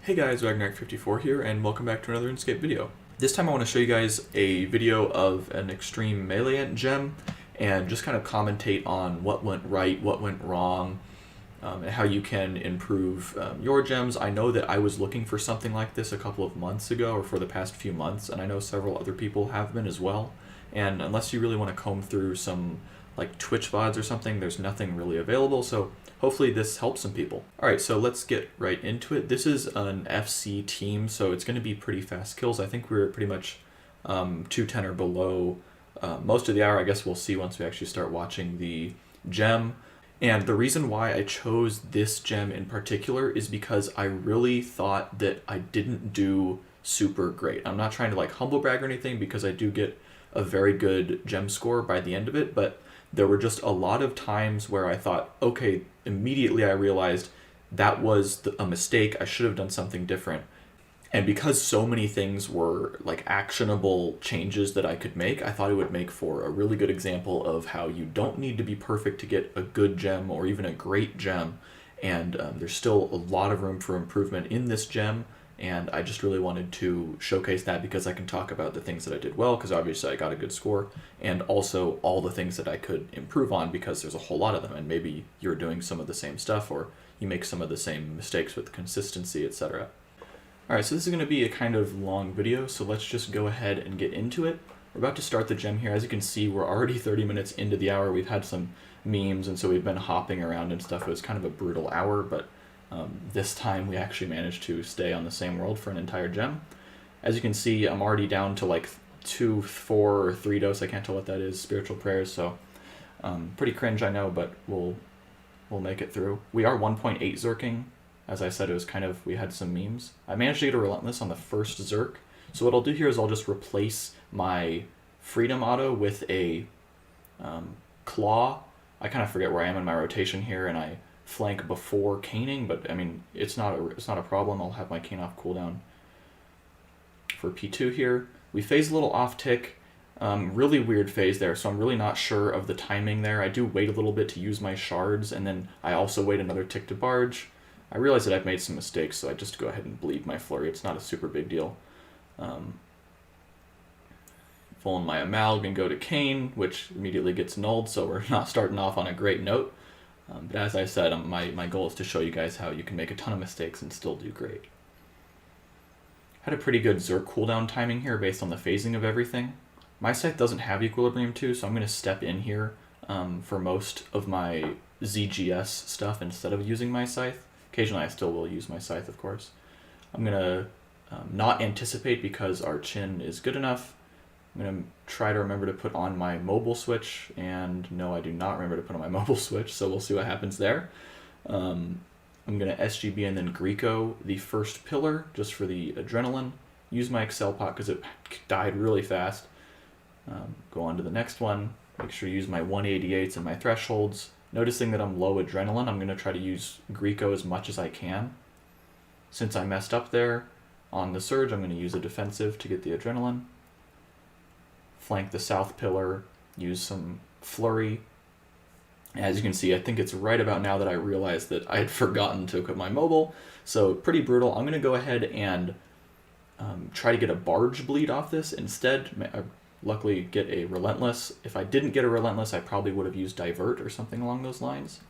Hey guys, Ragnarok54 here, and welcome back to another Inkscape video. This time I want to show you guys a video of an extreme melee gem, and just kind of commentate on what went right, what went wrong, and how you can improve your gems. I know that I was looking for something like this a couple of months ago, or for the past few months, and I know several other people have been as well. And unless you really want to comb through some like Twitch VODs or something, there's nothing really available, so hopefully this helps some people. Alright, so let's get right into it. This is an FC team, so it's going to be pretty fast kills. I think we're pretty much 210 or below most of the hour. I guess we'll see once we actually start watching the gem. And the reason why I chose this gem in particular is because I really thought that I didn't do super great. I'm not trying to like humble brag or anything, because I do get a very good gem score by the end of it, but there were just a lot of times where I thought, okay, immediately I realized that was a mistake, I should have done something different. And because so many things were like actionable changes that I could make, I thought it would make for a really good example of how you don't need to be perfect to get a good gem or even a great gem. And there's still a lot of room for improvement in this gem. And I just really wanted to showcase that because I can talk about the things that I did well, because obviously I got a good score, and also all the things that I could improve on, because there's a whole lot of them, and maybe you're doing some of the same stuff, or you make some of the same mistakes with consistency, etc. Alright, so this is going to be a kind of long video, so let's just go ahead and get into it. We're about to start the gem here. As you can see, we're already 30 minutes into the hour. We've had some memes, and so we've been hopping around and stuff. It was kind of a brutal hour, but this time we actually managed to stay on the same world for an entire gem. As you can see, I'm already down to like 2, 4, or 3 dose. I can't tell what that is. Spiritual prayers. So pretty cringe, I know, but we'll make it through. We are 1.8 zerking. As I said, it was kind of, we had some memes. I managed to get a relentless on the first zerk. So what I'll do here is I'll just replace my freedom auto with a claw. I kind of forget where I am in my rotation here, and I flank before caning, but I mean, it's not a problem. I'll have my cane off cooldown for P2 here. We phase a little off tick, really weird phase there, so I'm really not sure of the timing there. I do wait a little bit to use my shards, and then I also wait another tick to barge. I realize that I've made some mistakes, so I just go ahead and bleed my flurry. It's not a super big deal. Full in my amalgam and go to cane, which immediately gets nulled, so we're not starting off on a great note. But as I said, my goal is to show you guys how you can make a ton of mistakes and still do great. Had a pretty good Zerk cooldown timing here based on the phasing of everything. My scythe doesn't have Equilibrium 2, so I'm going to step in here for most of my ZGS stuff instead of using my scythe. Occasionally I still will use my scythe, of course. I'm going to not anticipate because our chin is good enough. I'm going to try to remember to put on my mobile switch, and no, I do not remember to put on my mobile switch, so we'll see what happens there. I'm going to SGB and then Greco the first pillar, just for the adrenaline. Use my Excel pot because it died really fast. Go on to the next one. Make sure to use my 188s and my thresholds. Noticing that I'm low adrenaline, I'm going to try to use Greco as much as I can. Since I messed up there on the surge, I'm going to use a defensive to get the adrenaline. Flank the south pillar, use some flurry. As you can see, I think it's right about now that I realized that I had forgotten to equip my mobile, so pretty brutal. I'm going to go ahead and try to get a barge bleed off this instead. I luckily get a relentless. If I didn't get a relentless, I probably would have used divert or something along those lines.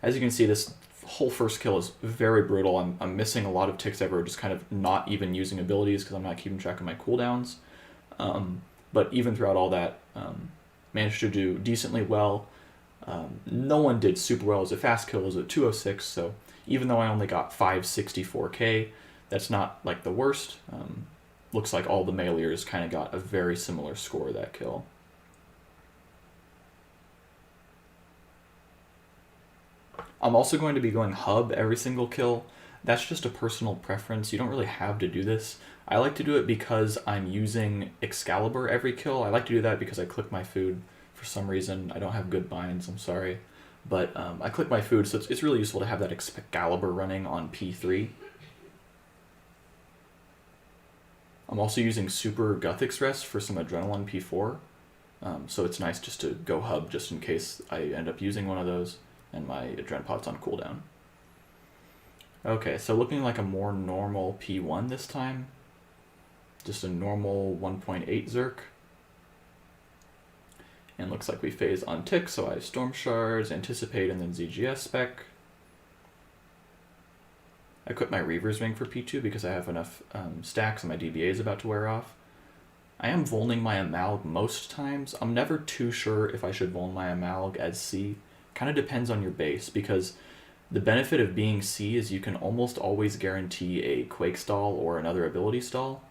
As you can see, this whole first kill is very brutal. I'm missing a lot of ticks everywhere, just kind of not even using abilities because I'm not keeping track of my cooldowns. But even throughout all that, managed to do decently well. No one did super well. It was a fast kill. It was a 206, so even though I only got 564k, that's not like the worst. Looks like all the meleers kind of got a very similar score that kill. I'm also going to be going hub every single kill. That's just a personal preference. You don't really have to do this. I like to do it because I'm using Excalibur every kill. I like to do that because I click my food for some reason. I don't have good binds, I'm sorry. But I click my food, so it's really useful to have that Excalibur running on P3. I'm also using Super Guthix Rest for some Adrenaline P4. So it's nice just to go hub just in case I end up using one of those and my Adren Pot's on cooldown. Okay, so looking like a more normal P1 this time. Just a normal 1.8 Zerk. And looks like we phase on tick, so I have Storm Shards, Anticipate, and then ZGS spec. I quit my Reaver's Ring for P2 because I have enough stacks and my DBA is about to wear off. I am Volning my Amalg most times. I'm never too sure if I should Voln my Amalg as C. Kind of depends on your base, because the benefit of being C is you can almost always guarantee a Quake stall or another ability stall.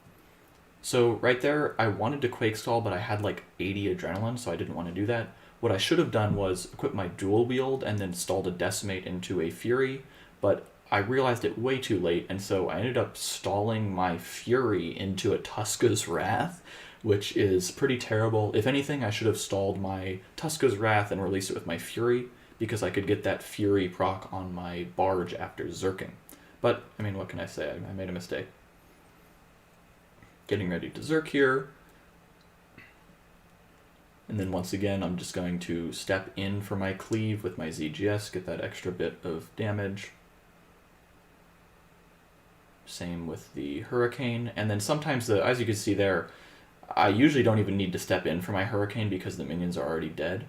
So right there, I wanted to Quake stall, but I had like 80 adrenaline, so I didn't want to do that. What I should have done was equip my dual wield and then stalled a Decimate into a Fury, but I realized it way too late, and so I ended up stalling my Fury into a Tuska's Wrath, which is pretty terrible. If anything, I should have stalled my Tuska's Wrath and released it with my Fury, because I could get that Fury proc on my Barge after Zerking. But, I mean, what can I say? I made a mistake. Getting ready to Zerk here. And then once again, I'm just going to step in for my cleave with my ZGS, get that extra bit of damage. Same with the Hurricane. And then sometimes, as you can see there, I usually don't even need to step in for my Hurricane because the minions are already dead.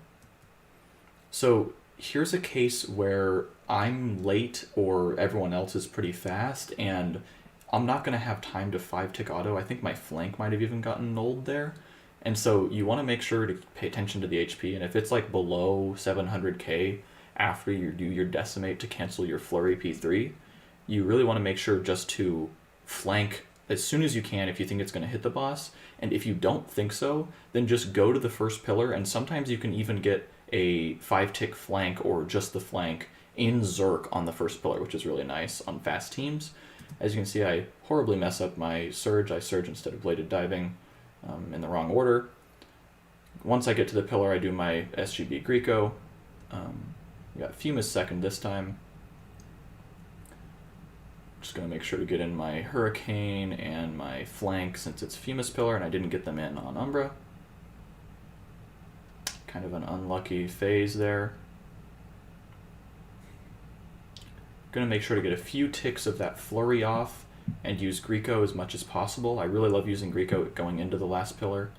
So here's a case where I'm late or everyone else is pretty fast, and I'm not going to have time to 5-tick auto. I think my flank might have even gotten nulled there. And so you want to make sure to pay attention to the HP, and if it's like below 700k after you do your Decimate to cancel your Flurry P3, you really want to make sure just to flank as soon as you can if you think it's going to hit the boss. And if you don't think so, then just go to the first pillar, and sometimes you can even get a 5-tick flank or just the flank in Zerk on the first pillar, which is really nice on fast teams. As you can see, I horribly mess up my Surge. I Surge instead of Bladed Diving in the wrong order. Once I get to the pillar, I do my SGB Greco. We got Fuma's second this time. Just going to make sure to get in my Hurricane and my flank since it's Fuma's pillar and I didn't get them in on Umbra. Kind of an unlucky phase there. Going to make sure to get a few ticks of that Flurry off and use Greco as much as possible. I really love using Greco going into the last pillar.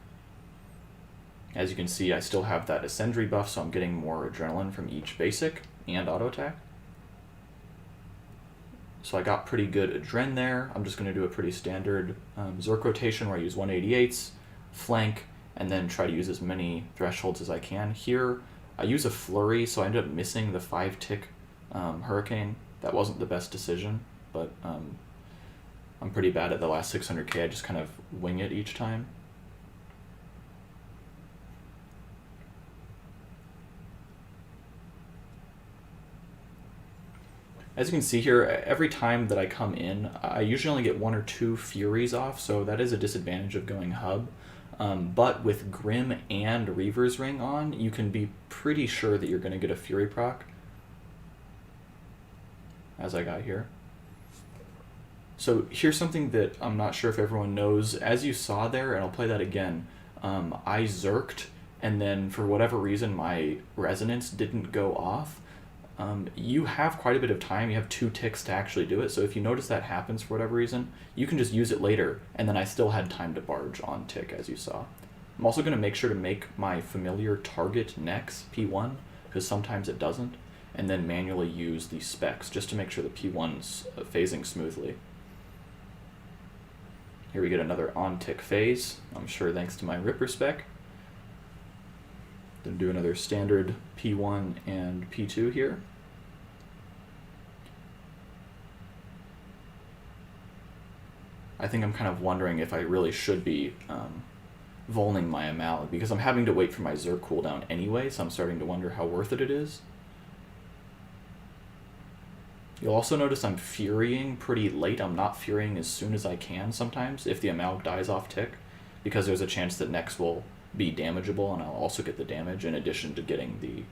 As you can see, I still have that Ascendry buff, so I'm getting more adrenaline from each basic and auto attack. So I got pretty good adren there. I'm just going to do a pretty standard Zerk rotation where I use 188s, flank, and then try to use as many thresholds as I can. Here, I use a Flurry, so I ended up missing the 5-tick Hurricane. That wasn't the best decision, but I'm pretty bad at the last 600k. I just kind of wing it each time. As you can see here, every time that I come in, I usually only get 1 or 2 Furies off, so that is a disadvantage of going hub. But with Grim and Reaver's Ring on, you can be pretty sure that you're going to get a Fury proc, as I got here. So here's something that I'm not sure if everyone knows. As you saw there, and I'll play that again, I Zerked, and then for whatever reason my Resonance didn't go off. You have quite a bit of time. You have 2 ticks to actually do it, so if you notice that happens for whatever reason, you can just use it later, and then I still had time to barge on tick, as you saw. I'm also going to make sure to make my familiar target next P1, because sometimes it doesn't, and then manually use the specs, just to make sure the P1's phasing smoothly. Here we get another on-tick phase, I'm sure thanks to my Ripper spec. Then do another standard P1 and P2 here. I think I'm kind of wondering if I really should be volning my Amalg, because I'm having to wait for my Zerk cooldown anyway, so I'm starting to wonder how worth it is. You'll also notice I'm Furying pretty late. I'm not Furying as soon as I can sometimes if the Amalg dies off tick, because there's a chance that next will be damageable and I'll also get the damage in addition to getting the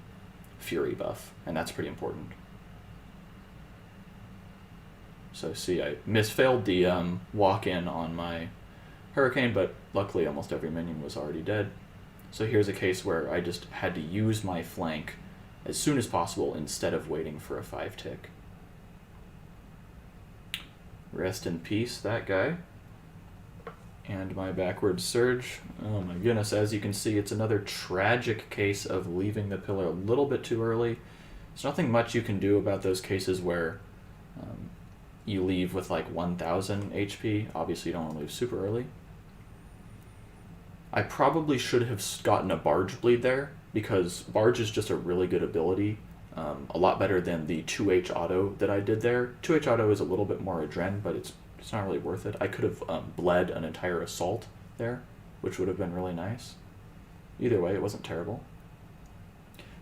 Fury buff, and that's pretty important. So see, I misfailed the walk-in on my Hurricane, but luckily almost every minion was already dead. So here's a case where I just had to use my flank as soon as possible instead of waiting for a 5-tick. Rest in peace, that guy. And my backward surge. Oh my goodness, as you can see, it's another tragic case of leaving the pillar a little bit too early. There's nothing much you can do about those cases where you leave with like 1000 HP. Obviously you don't want to leave super early. I probably should have gotten a Barge Bleed there, because Barge is just a really good ability. A lot better than the 2H auto that I did there. 2H auto is a little bit more adren, but it's not really worth it. I could have bled an entire assault there, which would have been really nice. Either way, it wasn't terrible.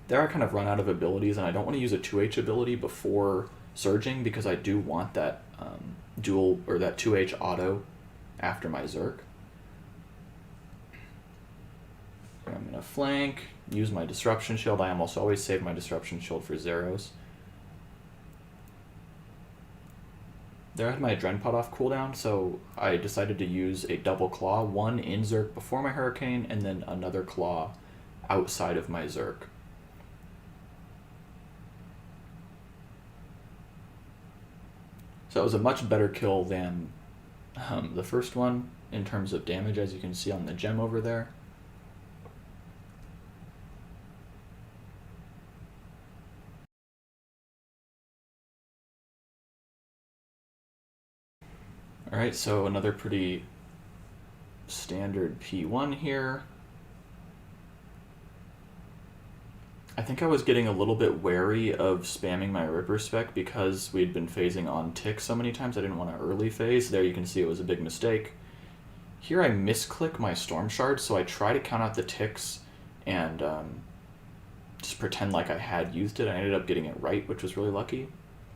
There I kind of run out of abilities, and I don't want to use a 2H ability before surging, because I do want that dual, or that 2H auto after my Zerk. So I'm going to flank, use my Disruption Shield. I almost always save my Disruption Shield for Zeros. There I had my Adren Pot off cooldown, so I decided to use a double claw, one in Zerk before my Hurricane, and then another claw outside of my Zerk. So it was a much better kill than the first one in terms of damage, as you can see on the gem over there. Alright, so another pretty standard P1 here. I think I was getting a little bit wary of spamming my Ripper Spec because we had been phasing on tick so many times. I didn't want to early phase. There you can see it was a big mistake. Here I misclick my Storm Shard, so I try to count out the ticks and just pretend like I had used it. I ended up getting it right, which was really lucky.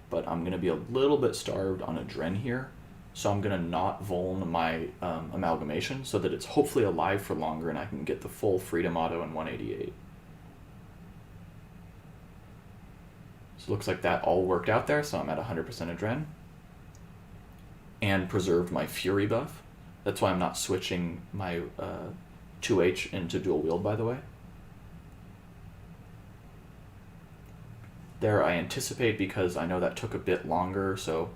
But I'm going to be a little bit starved on Adren here, so I'm going to not vuln my Amalgamation so that it's hopefully alive for longer and I can get the full Freedom Auto in 188. So it looks like that all worked out there, so I'm at 100% Adren. And preserved my Fury buff. That's why I'm not switching my 2H into dual wield, by the way. There I anticipate because I know that took a bit longer, so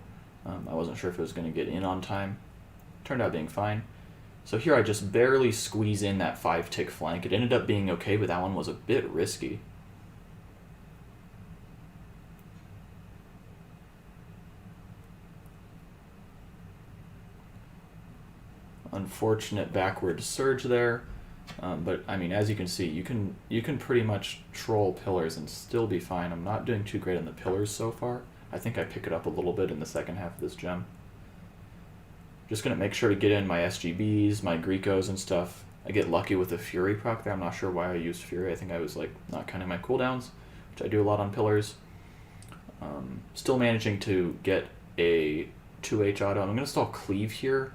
I wasn't sure if it was going to get in on time. Turned out being fine. So here I just barely squeeze in that 5-tick flank. It ended up being okay, but that one was a bit risky. Unfortunate backward surge there, but I mean, as you can see, you can pretty much troll pillars and still be fine. I'm not doing too great on the pillars so far. I think I pick it up a little bit in the second half of this gem. Just gonna make sure to get in my SGBs, my Greekos and stuff. I get lucky with the Fury proc there. I'm not sure why I used Fury. I think I was like not counting my cooldowns, which I do a lot on pillars. Still managing to get a 2H auto. I'm gonna stall Cleave here.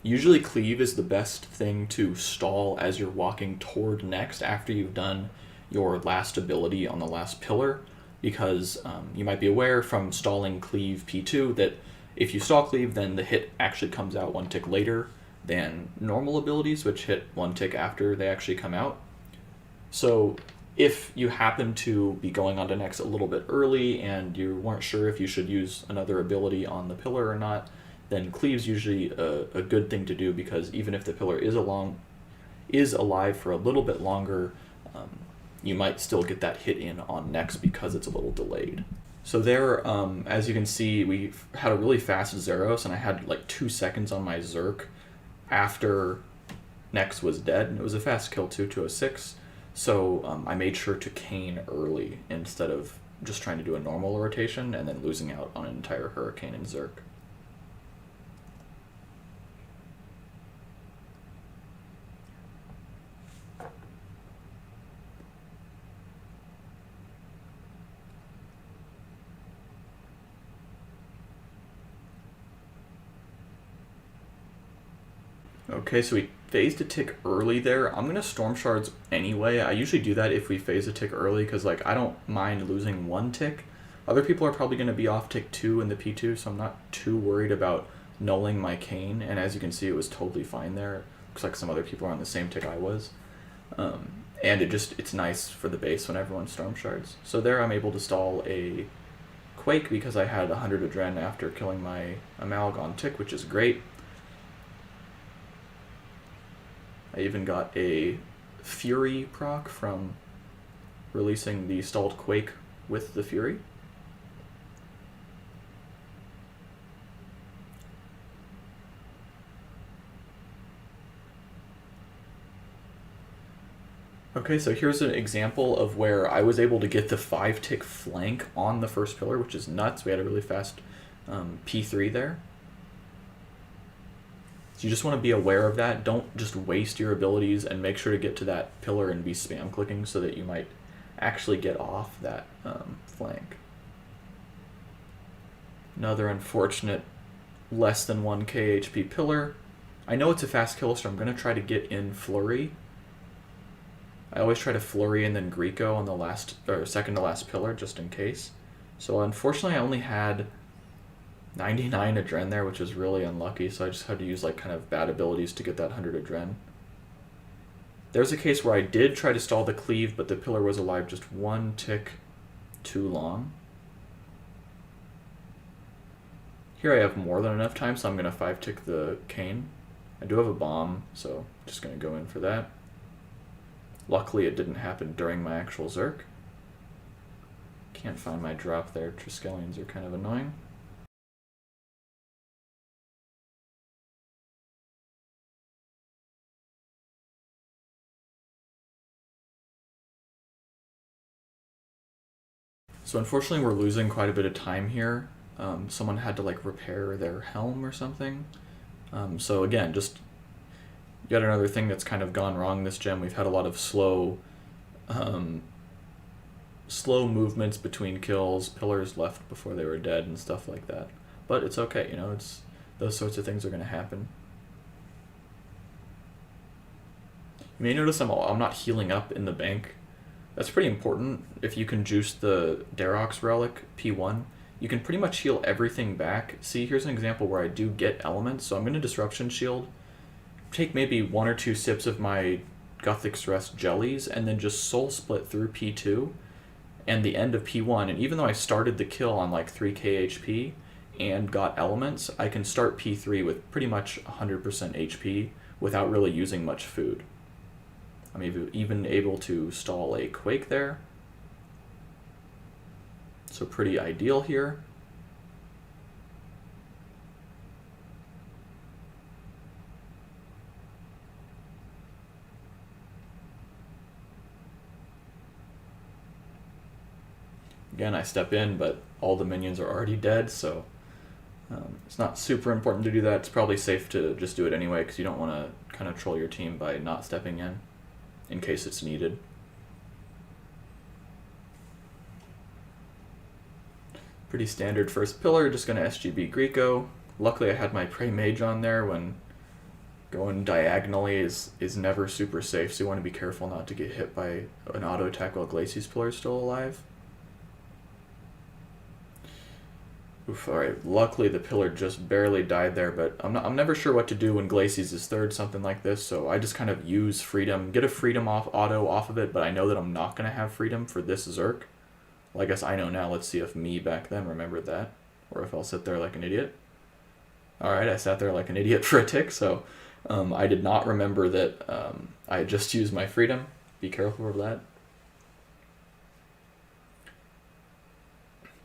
Usually Cleave is the best thing to stall as you're walking toward next after you've done your last ability on the last pillar, because you might be aware from stalling Cleave P2 that if you stall Cleave, then the hit actually comes out 1 tick later than normal abilities, which hit 1 tick after they actually come out. So if you happen to be going on to next a little bit early and you weren't sure if you should use another ability on the pillar or not, then Cleave's usually a good thing to do, because even if the pillar is alive for a little bit longer, you might still get that hit in on next because it's a little delayed. So there, as you can see, we had a really fast Zeros, and I had like 2 seconds on my Zerk after next was dead, and it was a fast kill too, 206. So I made sure to cane early instead of just trying to do a normal rotation and then losing out on an entire Hurricane and Zerk. Okay, so we phased a tick early there. I'm going to Storm Shards anyway. I usually do that if we phase a tick early because like I don't mind losing 1 tick. Other people are probably going to be off tick 2 in the P2, so I'm not too worried about nulling my cane. And as you can see, it was totally fine there. Looks like some other people are on the same tick I was. And it's nice for the base when everyone Storm Shards. So there I'm able to stall a Quake because I had 100 adren after killing my Amalgam tick, which is great. I even got a Fury proc from releasing the stalled Quake with the Fury. Okay, so here's an example of where I was able to get the 5-tick flank on the first pillar, which is nuts. We had a really fast P3 there. So you just want to be aware of that. Don't just waste your abilities, and make sure to get to that pillar and be spam clicking so that you might actually get off that flank. Another unfortunate less than 1k HP pillar. I know it's a fast kill, so I'm going to try to get in Flurry. I always try to Flurry and then Greco on the last or second to last pillar just in case. So unfortunately I only had 99 adren there, which is really unlucky, so I just had to use like kind of bad abilities to get that 100 adren. There's a case where I did try to stall the cleave, but the pillar was alive just 1 tick too long. Here I have more than enough time, so I'm going to 5-tick the cane. I do have a bomb, so I'm just going to go in for that. Luckily it didn't happen during my actual Zerk. Can't find my drop there. Triskelions are kind of annoying. So unfortunately we're losing quite a bit of time here. Someone had to like repair their helm or something. So again, just yet another thing that's kind of gone wrong this gem. We've had a lot of slow movements between kills, pillars left before they were dead and stuff like that. But it's okay, you know, it's those sorts of things are going to happen. You may notice I'm not healing up in the bank. That's pretty important. If you can juice the Darox relic P1, you can pretty much heal everything back. See, here's an example where I do get elements, so I'm going to Disruption Shield, take maybe 1 or 2 sips of my Gothic Stress jellies, and then just soul split through P2 and the end of P1. And even though I started the kill on like 3k HP and got elements, I can start P3 with pretty much 100% HP without really using much food. I'm even able to stall a Quake there. So pretty ideal here. Again, I step in, but all the minions are already dead, so it's not super important to do that. It's probably safe to just do it anyway, because you don't want to kind of troll your team by not stepping in case it's needed. Pretty standard first pillar, just going to SGB Greco. Luckily I had my Prey Mage on there when going diagonally is never super safe, so you want to be careful not to get hit by an auto attack while Glacius pillar is still alive. Oof, alright, luckily the pillar just barely died there, but I'm never sure what to do when Glacius is third, something like this, so I just kind of use freedom, get a freedom auto off of it, but I know that I'm not going to have freedom for this Zerk. Well, I guess I know now. Let's see if me back then remembered that, or if I'll sit there like an idiot. Alright, I sat there like an idiot for a tick, so I did not remember that I just used my freedom. Be careful of that.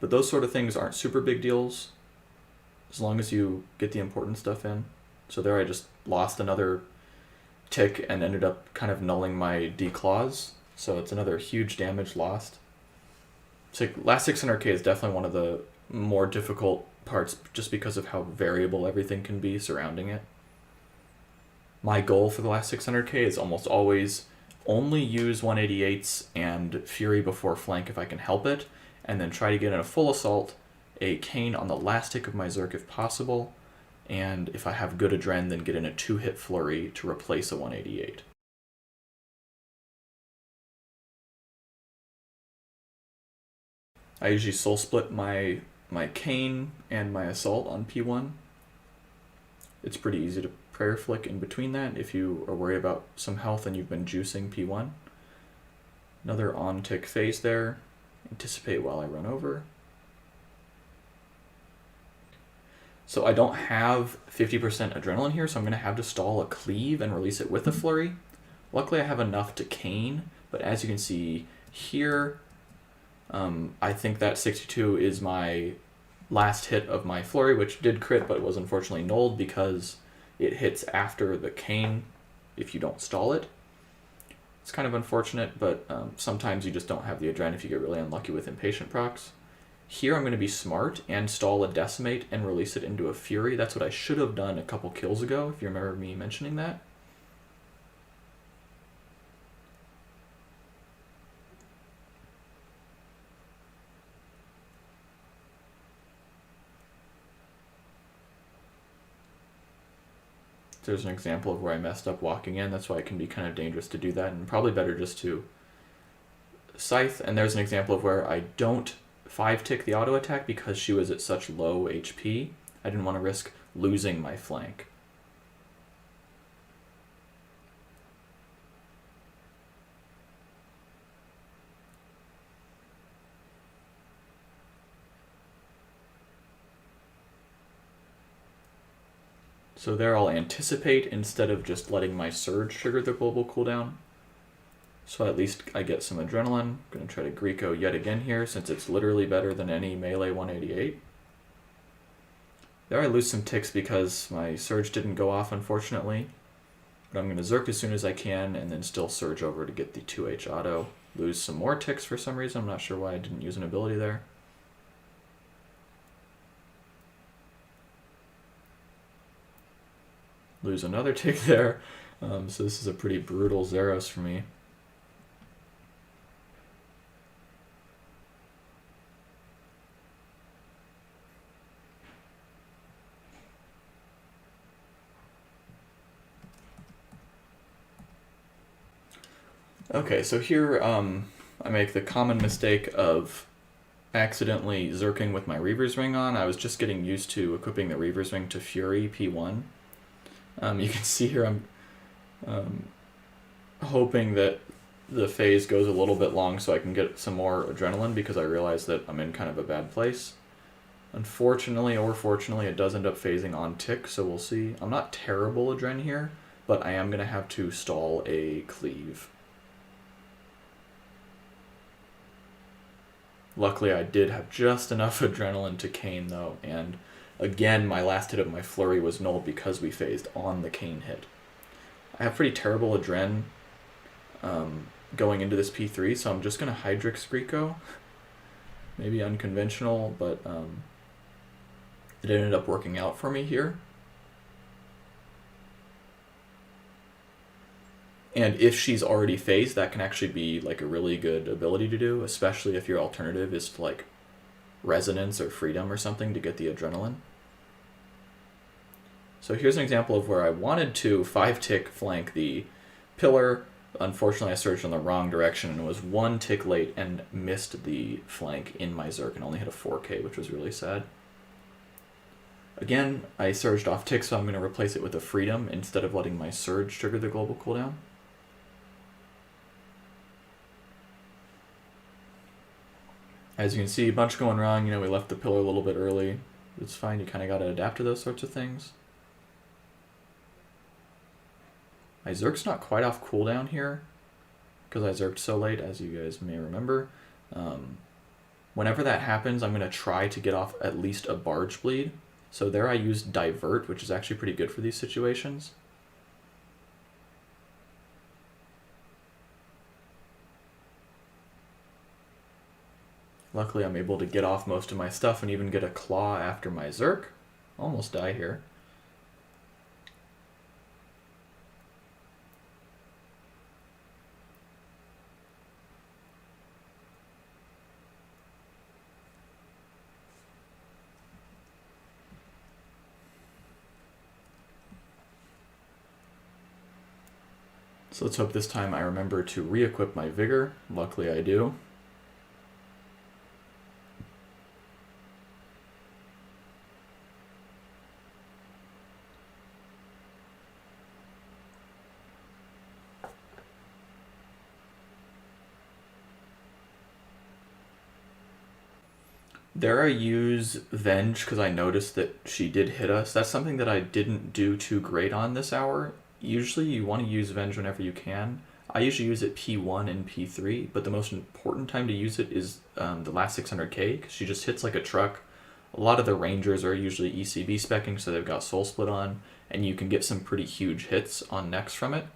But those sort of things aren't super big deals as long as you get the important stuff in. So there I just lost another tick and ended up kind of nulling my declaws. So it's another huge damage lost. So last 600k is definitely one of the more difficult parts just because of how variable everything can be surrounding it. My goal for the last 600k is almost always only use 188s and Fury before flank if I can help it, and then try to get in a full assault, a cane on the last tick of my Zerk if possible, and if I have good adren, then get in a 2-hit Flurry to replace a 188. I usually soul split my cane and my assault on P1. It's pretty easy to prayer flick in between that if you are worried about some health and you've been juicing P1. Another on tick phase there. Anticipate while I run over. So I don't have 50% adrenaline here, so I'm going to have to stall a cleave and release it with a flurry. Luckily I have enough to cane, but as you can see here, I think that 62 is my last hit of my flurry, which did crit, but was unfortunately nulled because it hits after the cane if you don't stall it. It's kind of unfortunate, but sometimes you just don't have the adrenaline if you get really unlucky with impatient procs. Here I'm going to be smart and stall a decimate and release it into a fury. That's what I should have done a couple kills ago, if you remember me mentioning that. There's an example of where I messed up walking in. That's why it can be kind of dangerous to do that, and probably better just to scythe. And there's an example of where I don't 5-tick the auto attack because she was at such low HP. I didn't want to risk losing my flank. So there I'll anticipate instead of just letting my surge trigger the global cooldown. So at least I get some adrenaline. I'm going to try to Greco yet again here since it's literally better than any melee 188. There I lose some ticks because my surge didn't go off unfortunately. But I'm going to Zerk as soon as I can and then still surge over to get the 2H auto. Lose some more ticks for some reason. I'm not sure why I didn't use an ability there. Lose another tick there. So this is a pretty brutal Zeros for me. Okay, so here I make the common mistake of accidentally Zerking with my Reaver's Ring on. I was just getting used to equipping the Reaver's Ring to Fury P1. You can see here I'm hoping that the phase goes a little bit long so I can get some more adrenaline because I realize that I'm in kind of a bad place. Unfortunately or fortunately it does end up phasing on tick, so we'll see. I'm not terrible adren here, but I am going to have to stall a cleave. Luckily I did have just enough adrenaline to cane though, and again my last hit of my flurry was null because we phased on the cane hit. I have pretty terrible adren going into this P3, so I'm just going to Hydrix Greco. Maybe unconventional, but it ended up working out for me here. And if she's already phased, that can actually be like a really good ability to do, especially if your alternative is to like Resonance or Freedom or something to get the adrenaline. So here's an example of where I wanted to 5-tick flank the pillar. Unfortunately, I surged in the wrong direction and was 1 tick late and missed the flank in my Zerk and only hit a 4K, which was really sad. Again, I surged off tick, so I'm going to replace it with a Freedom instead of letting my surge trigger the global cooldown. As you can see, a bunch going wrong. You know, we left the pillar a little bit early. It's fine, you kind of got to adapt to those sorts of things. My Zerk's not quite off cooldown here because I Zerked so late, as you guys may remember. Whenever that happens, I'm going to try to get off at least a Barge Bleed. So there I used Divert, which is actually pretty good for these situations. Luckily I'm able to get off most of my stuff and even get a Claw after my Zerk. Almost die here. So let's hope this time I remember to re-equip my Vigor. Luckily I do. There I use Venge because I noticed that she did hit us. That's something that I didn't do too great on this hour. Usually you want to use Venge whenever you can. I usually use it P1 and P3, but the most important time to use it is the last 600k because she just hits like a truck. A lot of the Rangers are usually ECB specking, so they've got Soul Split on, and you can get some pretty huge hits on necks from it.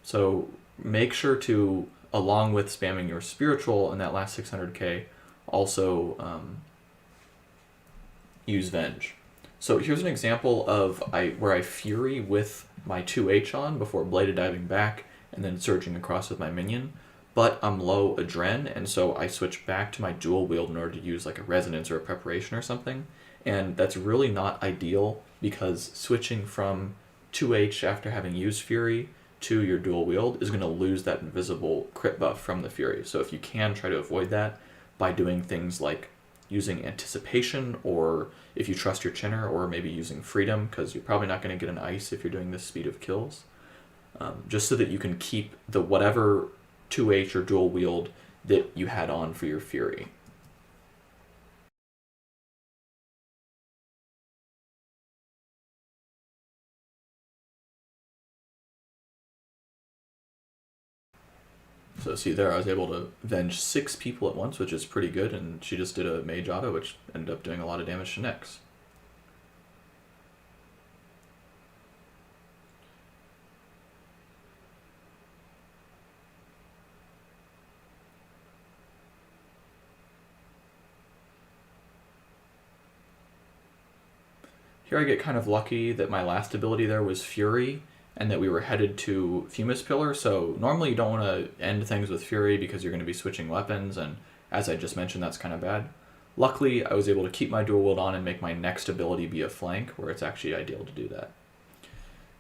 So make sure to, along with spamming your Spiritual in that last 600k, also use Venge. So here's an example of where I Fury with my 2H on before Bladed Diving back and then surging across with my minion, but I'm low Adren, and so I switch back to my dual wield in order to use like a Resonance or a Preparation or something, and that's really not ideal because switching from 2H after having used Fury to your dual wield is going to lose that invisible crit buff from the Fury. So if you can, try to avoid that by doing things like using Anticipation, or if you trust your Chinner, or maybe using Freedom, because you're probably not going to get an Ice if you're doing this speed of kills. Just so that you can keep the whatever 2H or dual wield that you had on for your Fury. So see there, I was able to Venge 6 people at once, which is pretty good, and she just did a Mage Auto, which ended up doing a lot of damage to necks. Here I get kind of lucky that my last ability there was Fury, and that we were headed to Fumus Pillar, so normally you don't want to end things with Fury because you're going to be switching weapons, and as I just mentioned, that's kind of bad. Luckily, I was able to keep my dual wield on and make my next ability be a flank, where it's actually ideal to do that.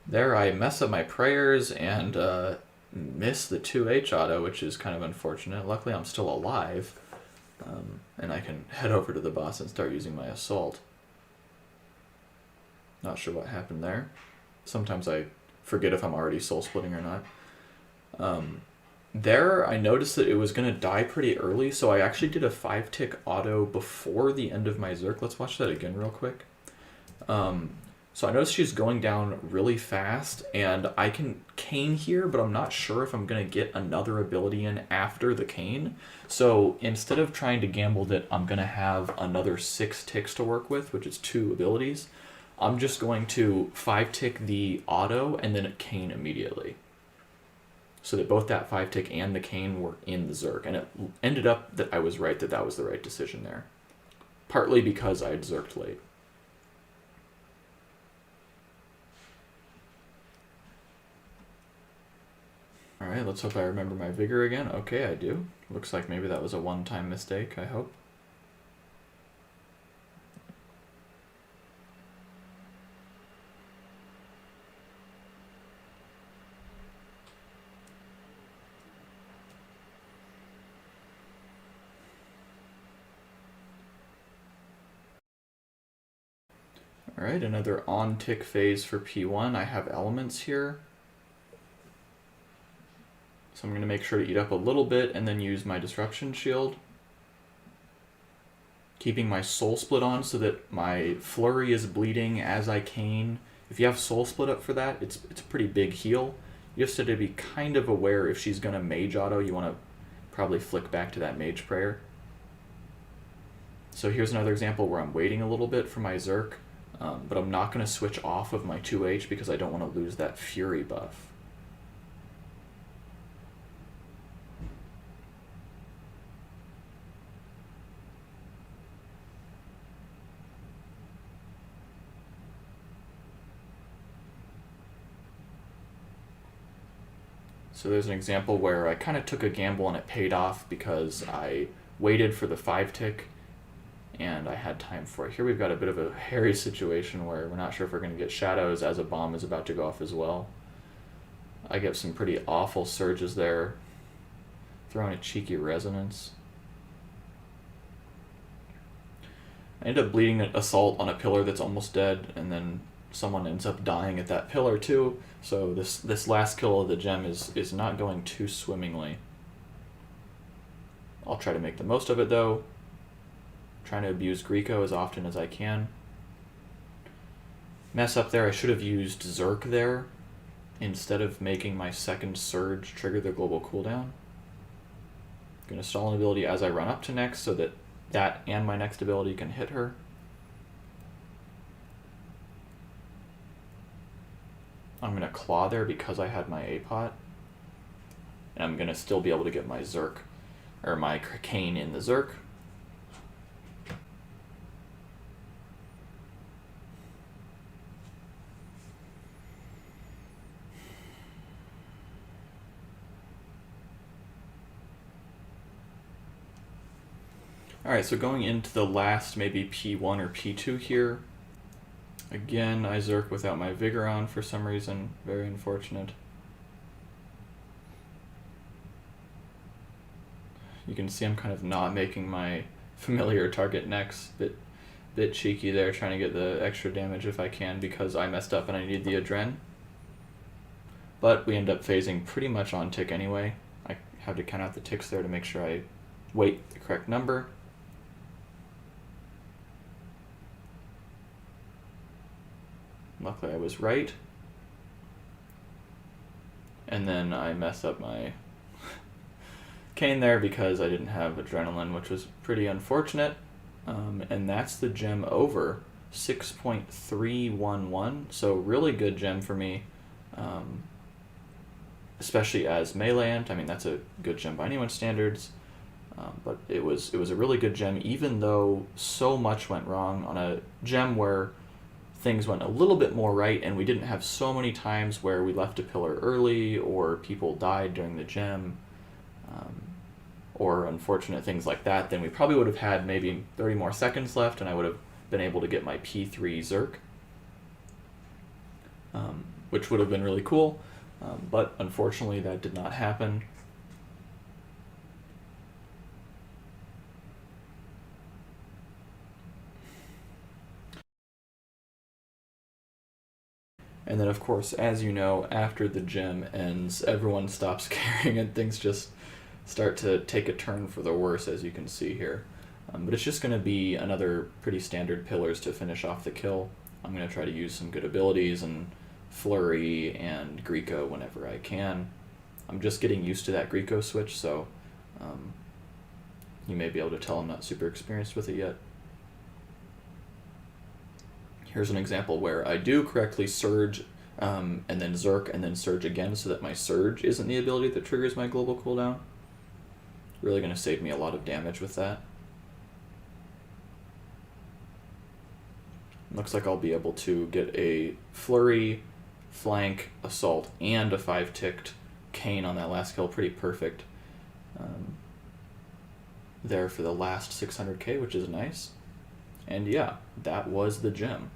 There I mess up my prayers and miss the 2H auto, which is kind of unfortunate. Luckily I'm still alive, and I can head over to the boss and start using my assault. Not sure what happened there. Sometimes I forget if I'm already soul splitting or not. There I noticed that it was going to die pretty early, so I actually did a 5-tick auto before the end of my Zerk. Let's watch that again real quick. So I noticed she's going down really fast, and I can cane here, but I'm not sure if I'm going to get another ability in after the cane. So instead of trying to gamble that I'm going to have another 6 ticks to work with, which is 2 abilities, I'm just going to 5-tick the auto and then cane immediately. So that both that 5-tick and the cane were in the Zerk. And it ended up that I was right, that that was the right decision there. Partly because I had Zerked late. Alright, let's hope I remember my Vigor again. Okay, I do. Looks like maybe that was a one-time mistake, I hope. Alright, another on-tick phase for P1. I have elements here. So I'm going to make sure to eat up a little bit and then use my Disruption Shield. Keeping my Soul Split on so that my Flurry is bleeding as I cane. If you have Soul Split up for that, it's a pretty big heal. You have to be kind of aware if she's going to Mage Auto, you want to probably flick back to that Mage Prayer. So here's another example where I'm waiting a little bit for my Zerk. But I'm not going to switch off of my 2H because I don't want to lose that Fury buff. So there's an example where I kind of took a gamble and it paid off because I waited for the 5-tick and I had time for it. Here we've got a bit of a hairy situation where we're not sure if we're going to get shadows as a bomb is about to go off as well. I get some pretty awful surges there. Throwing a cheeky Resonance. I end up bleeding an Assault on a pillar that's almost dead, and then someone ends up dying at that pillar too. So this last kill of the gem is not going too swimmingly. I'll try to make the most of it though. trying to abuse Greco as often as I can. Mess up there, I should have used Zerk there instead of making my second surge trigger the global cooldown. I'm going to stall an ability as I run up to next so that that and my next ability can hit her. I'm going to claw there because I had my A-pot. And I'm going to still be able to get my Zerk, or my Cane in the Zerk. Alright, so going into the last maybe P1 or P2 here. Again, I Zerk without my Vigor on for some reason. Very unfortunate. You can see I'm kind of not making my familiar target next. Bit cheeky there, trying to get the extra damage if I can because I messed up and I need the Adren. But we end up phasing pretty much on tick anyway. I have to count out the ticks there to make sure I weight the correct number. Luckily I was right. And then I messed up my Cane there because I didn't have Adrenaline, which was pretty unfortunate. And that's the gem over. 6.311, so really good gem for me. Especially as Meleeant. I mean, that's a good gem by anyone's standards. But it was a really good gem, even though so much went wrong on a gem where things went a little bit more right, and we didn't have so many times where we left a pillar early or people died during the gem, or unfortunate things like that. Then we probably would have had maybe 30 more seconds left and I would have been able to get my P3 Zerk, which would have been really cool, but unfortunately that did not happen. And then, of course, as you know, after the gem ends, everyone stops caring and things just start to take a turn for the worse, as you can see here. But it's just going to be another pretty standard pillars to finish off the kill. I'm going to try to use some good abilities and Flurry and Greco whenever I can. I'm just getting used to that Greco switch, so you may be able to tell I'm not super experienced with it yet. Here's an example where I do correctly surge and then Zerk and then surge again so that my surge isn't the ability that triggers my global cooldown. Really going to save me a lot of damage with that. Looks like I'll be able to get a Flurry, Flank, Assault, and a 5-ticked Cane on that last kill. Pretty perfect there for the last 600k, which is nice. And yeah, that was the gem.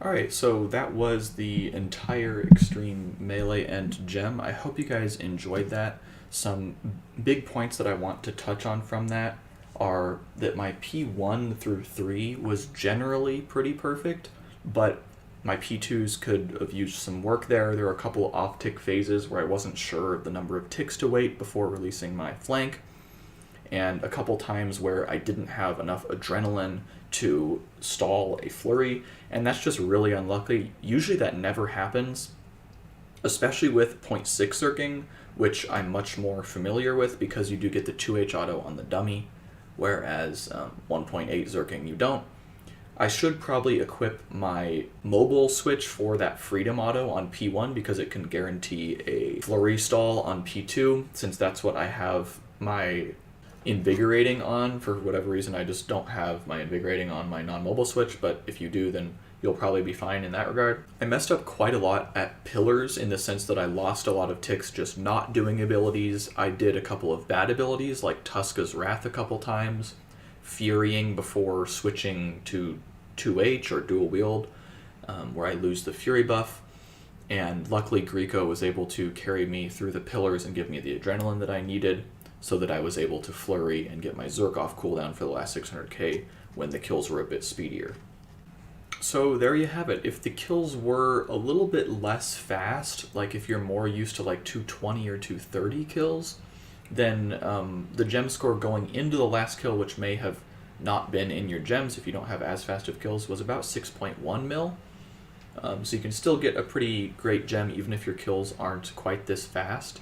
Alright, so that was the entire Extreme Meleeant gem. I hope you guys enjoyed that. Some big points that I want to touch on from that are that my P1 through 3 was generally pretty perfect, but my P2s could have used some work there. There were a couple of off-tick phases where I wasn't sure of the number of ticks to wait before releasing my flank, and a couple times where I didn't have enough adrenaline to stall a flurry, and that's just really unlucky. Usually that never happens, especially with 0.6 zerking, which I'm much more familiar with because you do get the 2H auto on the dummy, whereas 1.8 zerking you don't. I should probably equip my mobile switch for that freedom auto on P1 because it can guarantee a flurry stall on P2, since that's what I have my invigorating on. For whatever reason, I just don't have my invigorating on my non-mobile switch, but if you do, then you'll probably be fine in that regard. I messed up quite a lot at pillars in the sense that I lost a lot of ticks just not doing abilities. I did a couple of bad abilities like Tuska's Wrath a couple times, Furying before switching to 2H or dual wield, where I lose the Fury buff, and luckily Greco was able to carry me through the pillars and give me the adrenaline that I needed, so that I was able to flurry and get my Zerk off cooldown for the last 600k when the kills were a bit speedier. So there you have it. If the kills were a little bit less fast, like if you're more used to like 220 or 230 kills, then the gem score going into the last kill, which may have not been in your gems if you don't have as fast of kills was about 6.1 mil. So you can still get a pretty great gem even if your kills aren't quite this fast.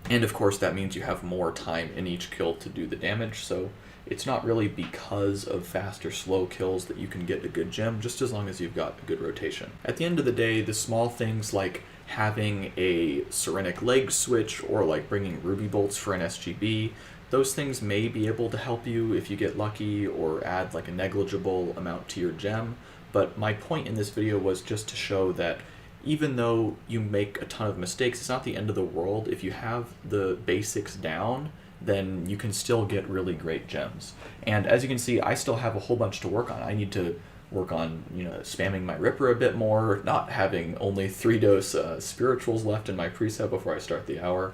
And of course that means you have more time in each kill to do the damage, so it's not really because of fast or slow kills that you can get a good gem, just as long as you've got a good rotation. At the end of the day, the small things like having a Serenic leg switch or like bringing ruby bolts for an SGB, those things may be able to help you if you get lucky or add like a negligible amount to your gem. But my point in this video was just to show that even though you make a ton of mistakes, it's not the end of the world. If you have the basics down, then you can still get really great gems. And as you can see, I still have a whole bunch to work on. I need to work on, spamming my Ripper a bit more, not having only 3-dose spirituals left in my preset before I start the hour,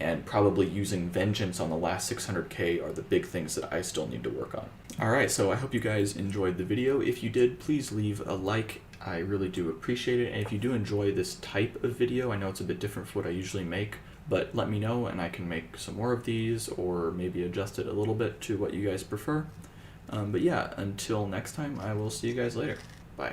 and probably using Vengeance on the last 600k are the big things that I still need to work on. Alright, so I hope you guys enjoyed the video. If you did, please leave a like. I really do appreciate it. And if you do enjoy this type of video, I know it's a bit different from what I usually make, but let me know and I can make some more of these or maybe adjust it a little bit to what you guys prefer. But yeah, until next time, I will see you guys later. Bye.